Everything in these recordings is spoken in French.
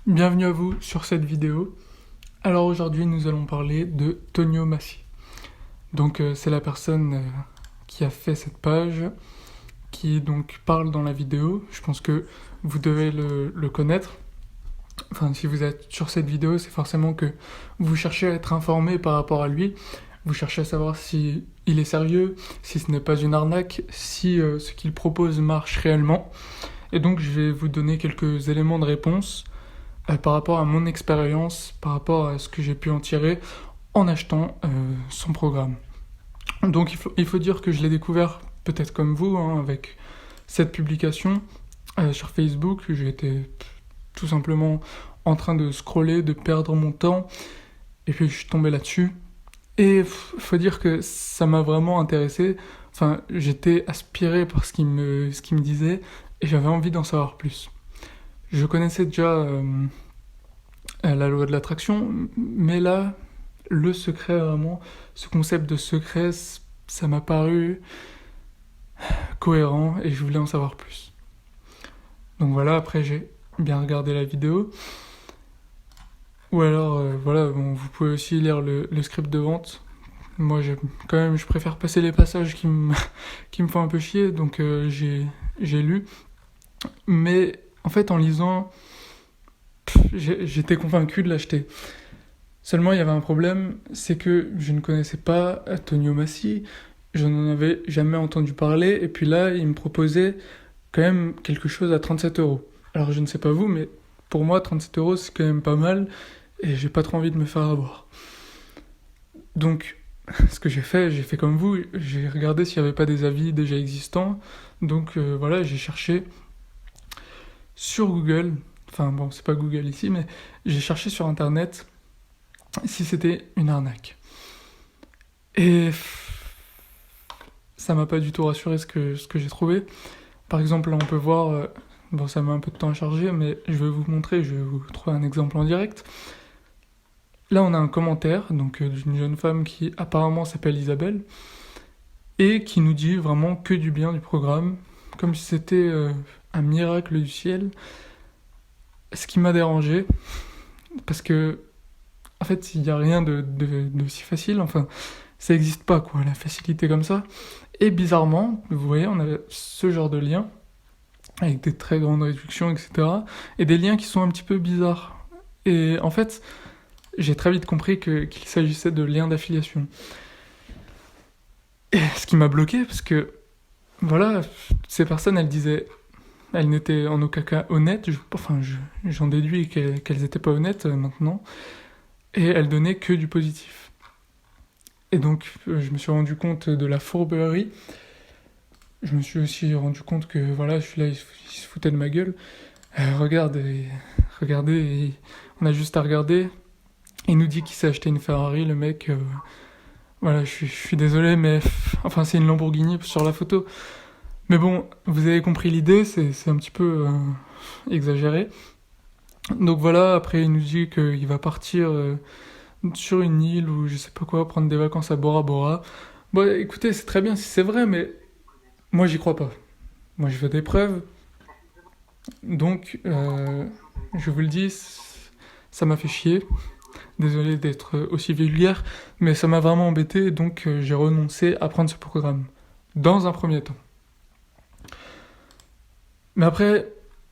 Bienvenue à vous sur cette vidéo. Alors aujourd'hui nous allons parler de Tonio Massi. Donc c'est la personne qui a fait cette page, qui donc parle dans la vidéo. Je pense que vous devez le connaître. Enfin si vous êtes sur cette vidéo, c'est forcément que vous cherchez à être informé par rapport à lui. Vous cherchez à savoir si il est sérieux, si ce n'est pas une arnaque, si ce qu'il propose marche réellement. Et donc je vais vous donner quelques éléments de réponse par rapport à mon expérience, par rapport à ce que j'ai pu en tirer en achetant son programme. Donc il faut dire que je l'ai découvert peut-être comme vous, avec cette publication sur Facebook. J'étais tout simplement en train de scroller, de perdre mon temps, et puis je suis tombé là-dessus. Et faut dire que ça m'a vraiment intéressé. Enfin, j'étais aspiré par ce qu'il me disait, et j'avais envie d'en savoir plus. Je connaissais déjà la loi de l'attraction, mais là, le secret vraiment, ce concept de secret, ça m'a paru cohérent et je voulais en savoir plus. Donc voilà, après j'ai bien regardé la vidéo. Ou alors, voilà, bon, vous pouvez aussi lire le script de vente. Moi, je préfère passer les passages qui me font un peu chier, donc j'ai lu. Mais en fait, en lisant, j'étais convaincu de l'acheter. Seulement, il y avait un problème, c'est que je ne connaissais pas Tonio Massi, je n'en avais jamais entendu parler, et puis là, il me proposait quand même quelque chose à 37 €. Alors, je ne sais pas vous, mais pour moi, 37 €, c'est quand même pas mal, et j'ai pas trop envie de me faire avoir. Donc, ce que j'ai fait comme vous, j'ai regardé s'il n'y avait pas des avis déjà existants, donc voilà, j'ai cherché sur Google, enfin bon, c'est pas Google ici, mais j'ai cherché sur Internet si c'était une arnaque. Et ça m'a pas du tout rassuré ce que j'ai trouvé. Par exemple, là on peut voir, bon ça met un peu de temps à charger, mais je vais vous montrer, je vais vous trouver un exemple en direct. Là on a un commentaire donc d'une jeune femme qui apparemment s'appelle Isabelle, et qui nous dit vraiment que du bien du programme, comme si c'était un miracle du ciel. Ce qui m'a dérangé, parce que en fait il n'y a rien de si facile, enfin ça n'existe pas quoi, la facilité comme ça. Et bizarrement, vous voyez, on a ce genre de lien, avec des très grandes réductions, etc. Et des liens qui sont un petit peu bizarres. Et en fait, j'ai très vite compris qu'il s'agissait de liens d'affiliation. Et ce qui m'a bloqué, parce que, voilà, ces personnes, elles n'étaient en aucun cas honnêtes, j'en déduis qu'elles n'étaient pas honnêtes maintenant, et elles donnaient que du positif. Et donc, je me suis rendu compte de la fourberie. Je me suis aussi rendu compte que, voilà, celui-là, il se foutait de ma gueule. Regardez, on a juste à regarder. Il nous dit qu'il s'est acheté une Ferrari, le mec. Voilà, je suis désolé, mais enfin, c'est une Lamborghini sur la photo. Mais bon, vous avez compris l'idée, c'est un petit peu exagéré. Donc voilà, après, il nous dit qu'il va partir sur une île ou je sais pas quoi, prendre des vacances à Bora Bora. Bon, écoutez, c'est très bien si c'est vrai, mais moi, j'y crois pas. Moi, je veux des preuves. Donc, je vous le dis, ça m'a fait chier. Désolé d'être aussi vulgaire, mais ça m'a vraiment embêté, donc j'ai renoncé à prendre ce programme. Dans un premier temps. Mais après,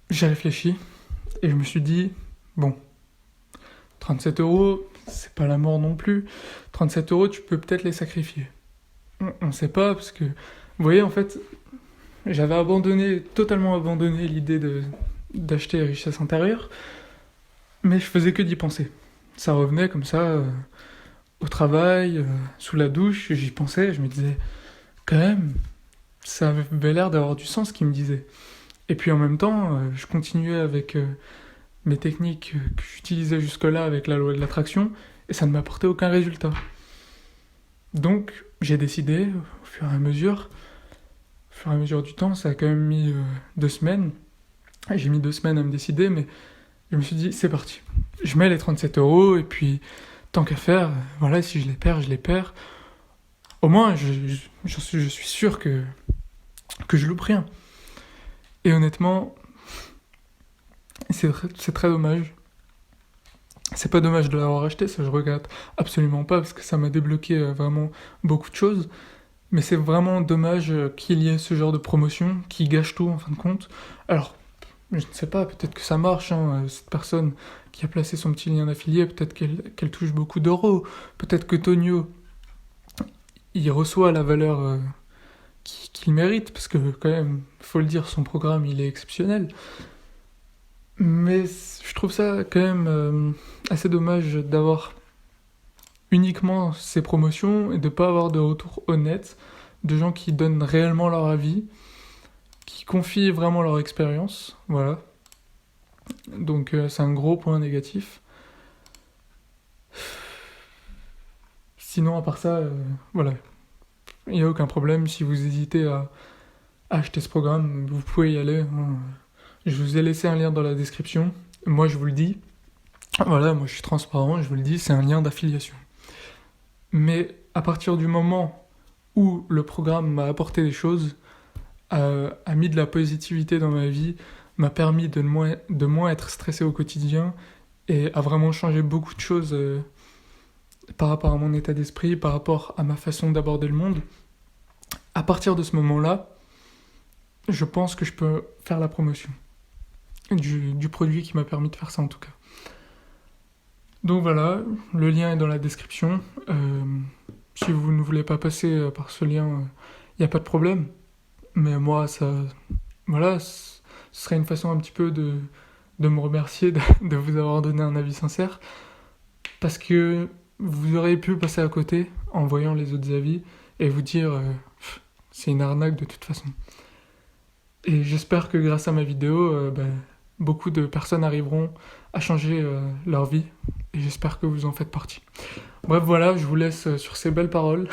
j'ai réfléchi, et je me suis dit, bon, 37 €, c'est pas la mort non plus. 37 €, tu peux peut-être les sacrifier. On sait pas, parce que, vous voyez, en fait, j'avais totalement abandonné l'idée d'acheter Richesse Intérieure, mais je faisais que d'y penser. Ça revenait comme ça, au travail, sous la douche, j'y pensais, je me disais, quand même, ça avait l'air d'avoir du sens ce qu'il me disait. Et puis en même temps, je continuais avec mes techniques que j'utilisais jusque-là avec la loi de l'attraction, et ça ne m'apportait aucun résultat. Donc j'ai décidé, au fur et à mesure du temps, ça a quand même mis 2 semaines. J'ai mis 2 semaines à me décider, mais je me suis dit, c'est parti. Je mets les 37 € et puis, tant qu'à faire, voilà, si je les perds, je les perds. Au moins, je suis sûr que je loupe rien. Et honnêtement, c'est très dommage. C'est pas dommage de l'avoir acheté, ça je regrette absolument pas, parce que ça m'a débloqué vraiment beaucoup de choses. Mais c'est vraiment dommage qu'il y ait ce genre de promotion qui gâche tout en fin de compte. Alors, je ne sais pas, peut-être que ça marche, hein, cette personne qui a placé son petit lien d'affilié, peut-être qu'elle touche beaucoup d'euros. Peut-être que Tonio, il reçoit la valeur qu'il mérite, parce que quand même, faut le dire, son programme, il est exceptionnel. Mais je trouve ça quand même assez dommage d'avoir uniquement ces promotions et de pas avoir de retour honnête de gens qui donnent réellement leur avis, qui confient vraiment leur expérience, voilà. Donc c'est un gros point négatif. Sinon, à part ça, voilà, il n'y a aucun problème. Si vous hésitez à acheter ce programme, vous pouvez y aller, hein. Je vous ai laissé un lien dans la description. Moi, je vous le dis. Voilà, moi je suis transparent, je vous le dis, c'est un lien d'affiliation. Mais à partir du moment où le programme m'a apporté des choses, a mis de la positivité dans ma vie, m'a permis de moins être stressé au quotidien et a vraiment changé beaucoup de choses par rapport à mon état d'esprit, par rapport à ma façon d'aborder le monde, à partir de ce moment-là, je pense que je peux faire la promotion du produit qui m'a permis de faire ça en tout cas. Donc voilà, le lien est dans la description. Si vous ne voulez pas passer par ce lien, il n'y a pas de problème. Mais moi, voilà, ce serait une façon un petit peu de me remercier de vous avoir donné un avis sincère. Parce que vous auriez pu passer à côté en voyant les autres avis et vous dire c'est une arnaque de toute façon. Et j'espère que grâce à ma vidéo, beaucoup de personnes arriveront à changer leur vie. Et j'espère que vous en faites partie. Bref, voilà, je vous laisse sur ces belles paroles.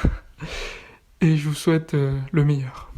Et je vous souhaite le meilleur.